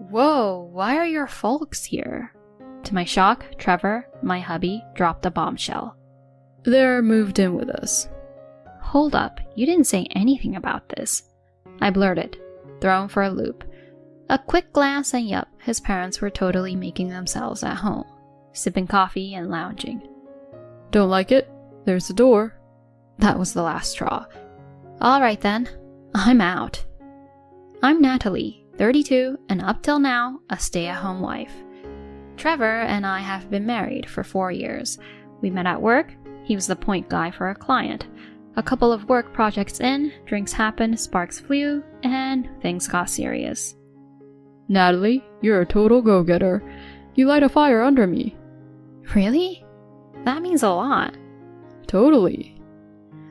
Whoa, why are your folks here? To my shock, Trevor, my hubby, dropped a bombshell. They're moved in with us. Hold up, you didn't say anything about this. I blurted, thrown for a loop. A quick glance and yup, his parents were totally making themselves at home, sipping coffee and lounging. Don't like it? There's the door. That was the last straw. Alright then, I'm out. I'm Natalie, 32, and up till now, a stay-at-home wife. Trevor and I have been married for 4 years. We met at work, he was the point guy for a client. A couple of work projects in, drinks happened, sparks flew, and things got serious. Natalie, you're a total go-getter. You light a fire under me. Really? That means a lot. Totally.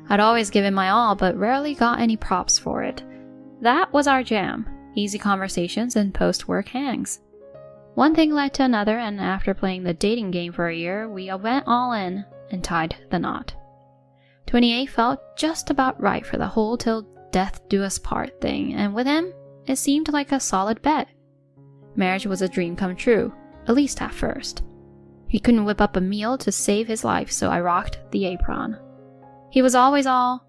I'd always given my all, but rarely got any props for it. That was our jam. Easy conversations and post-work hangs. One thing led to another, and after playing the dating game for a year, we went all in and tied the knot. 28 felt just about right for the whole till death do us part thing, and with him, it seemed like a solid bet. Marriage was a dream come true, at least at first. He couldn't whip up a meal to save his life, so I rocked the apron. He was always all,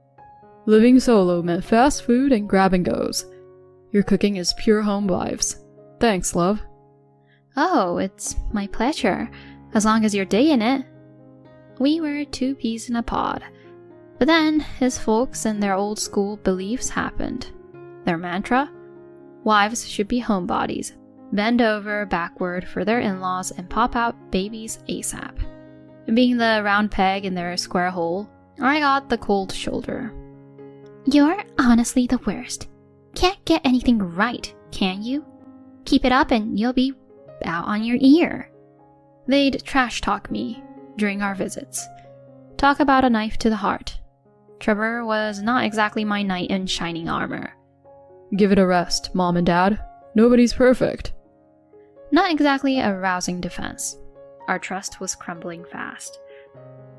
living solo meant fast food and grab and goes. Your cooking is pure home vibes. Thanks, love. Oh, it's my pleasure, as long as you're digging it. We were 2 peas in a pod. But then, his folks and their old school beliefs happened. Their mantra? Wives should be homebodies, bend over backward for their in-laws and pop out babies ASAP. Being the round peg in their square hole, I got the cold shoulder. You're honestly the worst. Can't get anything right, can you? Keep it up and you'll be out on your ear. They'd trash talk me during our visits. Talk about a knife to the heart. Trevor was not exactly my knight in shining armor. Give it a rest, Mom and Dad. Nobody's perfect. Not exactly a rousing defense. Our trust was crumbling fast.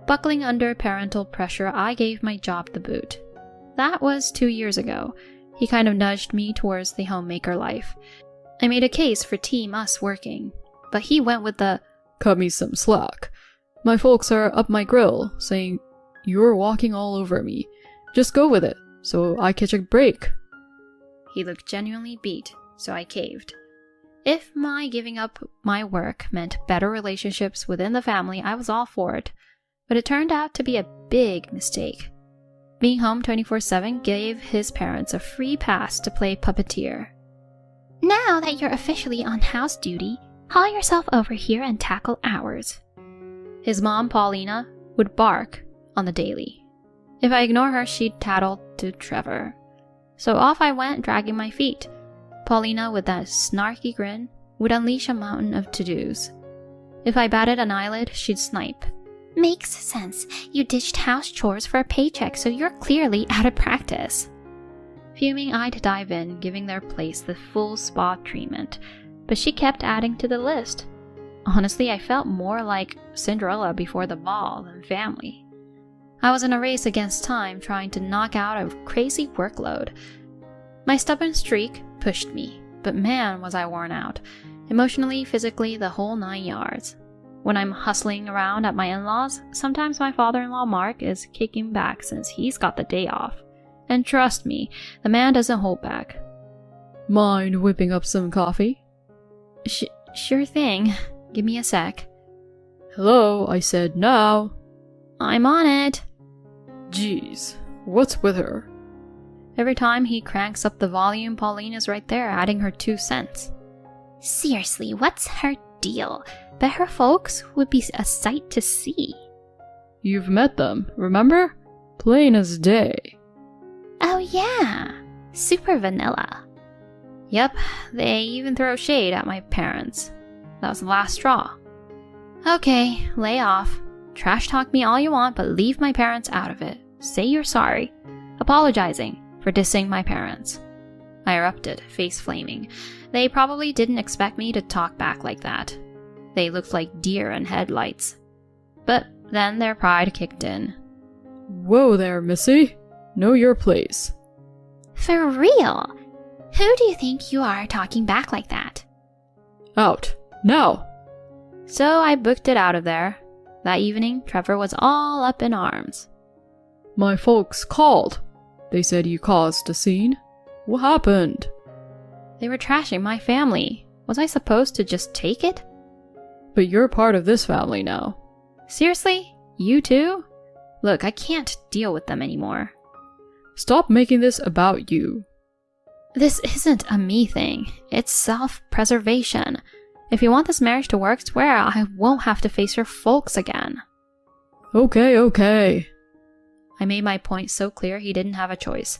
Buckling under parental pressure, I gave my job the boot. That was 2 years ago. He kind of nudged me towards the homemaker life. I made a case for Team Us working, but he went with the cut me some slack. My folks are up my grill, saying, you're walking all over me. Just go with it, so I catch a break. He looked genuinely beat, so I caved. If my giving up my work meant better relationships within the family, I was all for it. But it turned out to be a big mistake. Being home 24/7 gave his parents a free pass to play puppeteer. Now that you're officially on house duty, haul yourself over here and tackle ours. His mom, Paulina, would bark on the daily. If I ignored her, she'd tattle to Trevor. So off I went, dragging my feet. Paulina, with that snarky grin, would unleash a mountain of to-dos. If I batted an eyelid, she'd snipe. Makes sense. You ditched house chores for a paycheck, so you're clearly out of practice. Fuming, I'd dive in, giving their place the full spa treatment, but she kept adding to the list. Honestly, I felt more like Cinderella before the ball than family. I was in a race against time, trying to knock out a crazy workload. My stubborn streak pushed me, but man was I worn out. Emotionally, physically, the whole 9 yards. When I'm hustling around at my in-laws, sometimes my father-in-law Mark is kicking back since he's got the day off. And trust me, the man doesn't hold back. Mind whipping up some coffee? Sure thing. Give me a sec. Hello, I said now. I'm on it. Jeez, what's with her? Every time he cranks up the volume, Paulina's right there, adding her 2 cents. Seriously, what's her deal? Bet her folks would be a sight to see. You've met them, remember? Plain as day. Oh yeah, super vanilla. Yep, they even throw shade at my parents. That was the last straw. Okay, lay off. Trash talk me all you want, but leave my parents out of it. Say you're sorry. Apologizing for dissing my parents. I erupted, face flaming. They probably didn't expect me to talk back like that. They looked like deer in headlights. But then their pride kicked in. Whoa there, Missy. Know your place. For real? Who do you think you are talking back like that? Out. Now! So I booked it out of there. That evening, Trevor was all up in arms. My folks called. They said you caused a scene. What happened? They were trashing my family. Was I supposed to just take it? But you're part of this family now. Seriously? You too? Look, I can't deal with them anymore. Stop making this about you. This isn't a me thing. It's self-preservation. If you want this marriage to work, swear I won't have to face your folks again. Okay. I made my point so clear he didn't have a choice.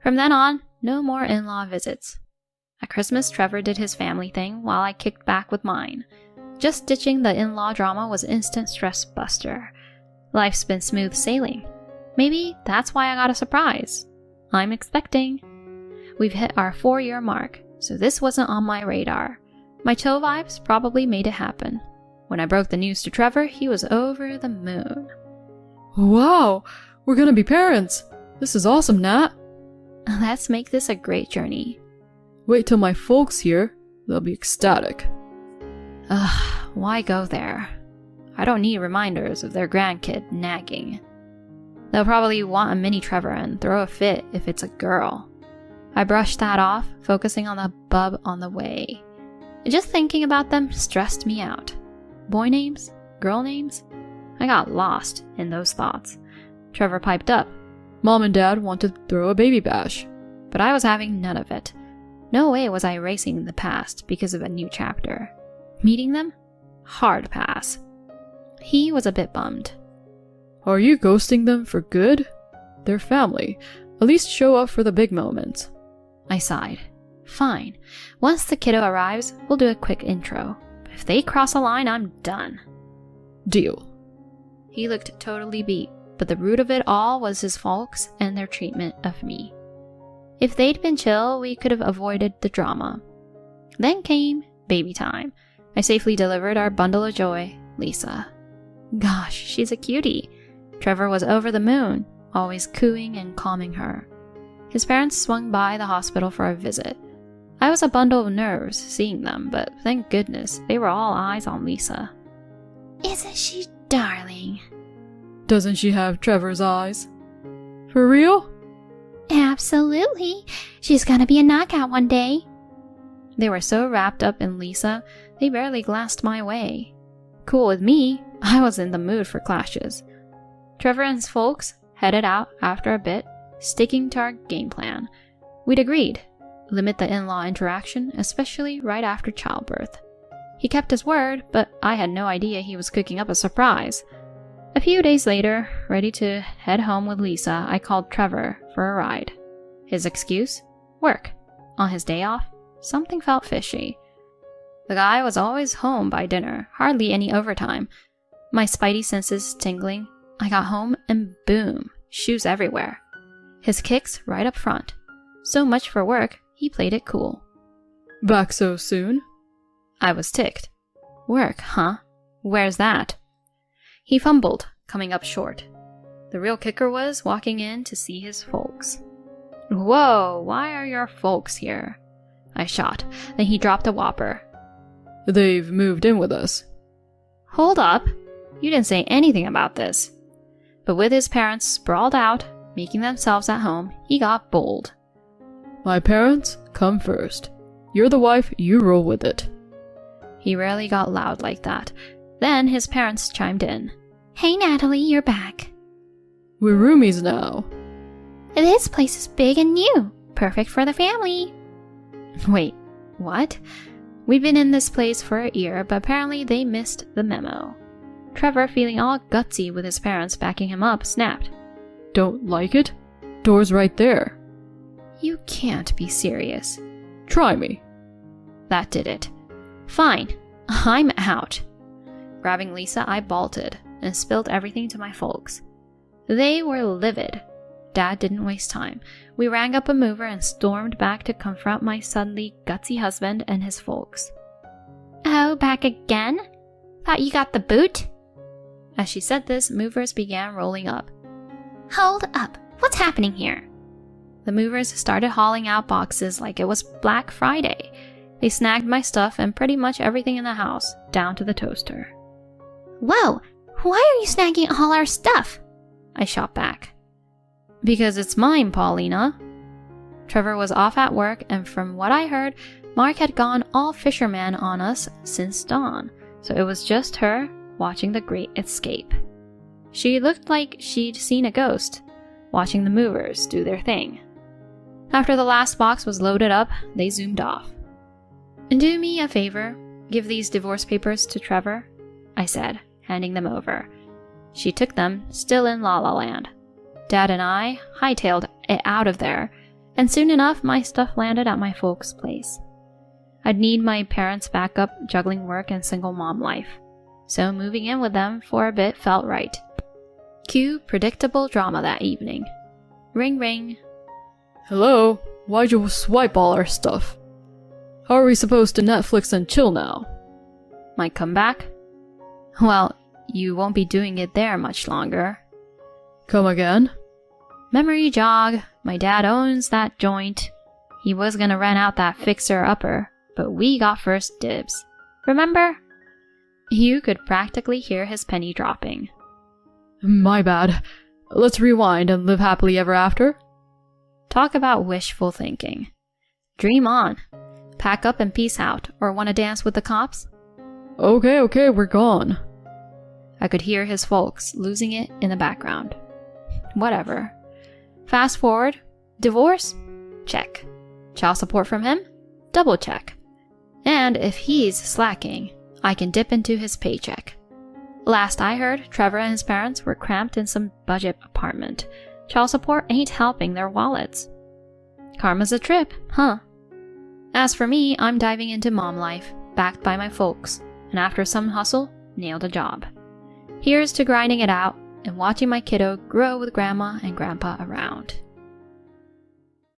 From then on, no more in-law visits. At Christmas, Trevor did his family thing while I kicked back with mine. Just ditching the in-law drama was instant stress buster. Life's been smooth sailing. Maybe that's why I got a surprise. I'm expecting. We've hit our 4-year mark, so this wasn't on my radar. My chill vibes probably made it happen. When I broke the news to Trevor, he was over the moon. Wow, we're gonna be parents. This is awesome, Nat. Let's make this a great journey. Wait till my folks hear. They'll be ecstatic. Ugh, why go there? I don't need reminders of their grandkid nagging. They'll probably want a mini Trevor and throw a fit if it's a girl. I brushed that off, focusing on the bub on the way. Just thinking about them stressed me out. Boy names? Girl names? I got lost in those thoughts. Trevor piped up. Mom and Dad want to throw a baby bash. But I was having none of it. No way was I erasing the past because of a new chapter. Meeting them? Hard pass. He was a bit bummed. Are you ghosting them for good? They're family. At least show up for the big moments. I sighed. Fine. Once the kiddo arrives, we'll do a quick intro. But if they cross a line, I'm done. Deal. He looked totally beat, but the root of it all was his folks and their treatment of me. If they'd been chill, we could have avoided the drama. Then came baby time. I safely delivered our bundle of joy, Lisa. Gosh, she's a cutie. Trevor was over the moon, always cooing and calming her. His parents swung by the hospital for a visit. I was a bundle of nerves seeing them, but thank goodness they were all eyes on Lisa. Isn't she darling? Doesn't she have Trevor's eyes? For real? Absolutely. She's gonna be a knockout one day. They were so wrapped up in Lisa, they barely glanced my way. Cool with me, I was in the mood for clashes. Trevor and his folks headed out after a bit, sticking to our game plan. We'd agreed, limit the in-law interaction, especially right after childbirth. He kept his word, but I had no idea he was cooking up a surprise. A few days later, ready to head home with Lisa, I called Trevor for a ride. His excuse? Work. On his day off, something felt fishy. The guy was always home by dinner, hardly any overtime. My spidey senses tingling, I got home and boom, shoes everywhere. His kicks right up front. So much for work, he played it cool. Back so soon? I was ticked. Work, huh? Where's that? He fumbled, coming up short. The real kicker was walking in to see his folks. Whoa, why are your folks here? I shot. Then he dropped a whopper. They've moved in with us. Hold up. You didn't say anything about this. But with his parents sprawled out, making themselves at home, he got bold. My parents come first. You're the wife, you roll with it. He rarely got loud like that. Then his parents chimed in. Hey Natalie, you're back. We're roomies now. This place is big and new. Perfect for the family. Wait, what? We'd been in this place for a year, but apparently they missed the memo. Trevor, feeling all gutsy with his parents backing him up, snapped. Don't like it? Door's right there. You can't be serious. Try me. That did it. Fine, I'm out. Grabbing Lisa, I bolted and spilled everything to my folks. They were livid. Dad didn't waste time. We rang up a mover and stormed back to confront my suddenly gutsy husband and his folks. Oh, back again? Thought you got the boot? As she said this, movers began rolling up. Hold up, what's happening here? The movers started hauling out boxes like it was Black Friday. They snagged my stuff and pretty much everything in the house, down to the toaster. Whoa, why are you snagging all our stuff? I shot back. Because it's mine, Paulina. Trevor was off at work, and from what I heard, Mark had gone all fisherman on us since dawn, so it was just her watching the Great Escape. She looked like she'd seen a ghost, watching the movers do their thing. After the last box was loaded up, they zoomed off. Do me a favor, give these divorce papers to Trevor, I said, handing them over. She took them, still in La La Land. Dad and I hightailed it out of there, and soon enough my stuff landed at my folks' place. I'd need my parents' backup juggling work and single mom life, so moving in with them for a bit felt right. Cue predictable drama that evening. Ring ring. Hello? Why'd you swipe all our stuff? How are we supposed to Netflix and chill now? Might come back? Well, you won't be doing it there much longer. Come again? Memory jog. My dad owns that joint. He was gonna rent out that fixer-upper, but we got first dibs. Remember? You could practically hear his penny dropping. My bad. Let's rewind and live happily ever after? Talk about wishful thinking. Dream on. Pack up and peace out, or wanna dance with the cops? Okay, we're gone. I could hear his folks losing it in the background. Whatever. Fast forward. Divorce? Check. Child support from him? Double check. And if he's slacking, I can dip into his paycheck. Last I heard, Trevor and his parents were cramped in some budget apartment. Child support ain't helping their wallets. Karma's a trip, huh? As for me, I'm diving into mom life, backed by my folks, and after some hustle, nailed a job. Here's to grinding it out and watching my kiddo grow with grandma and grandpa around.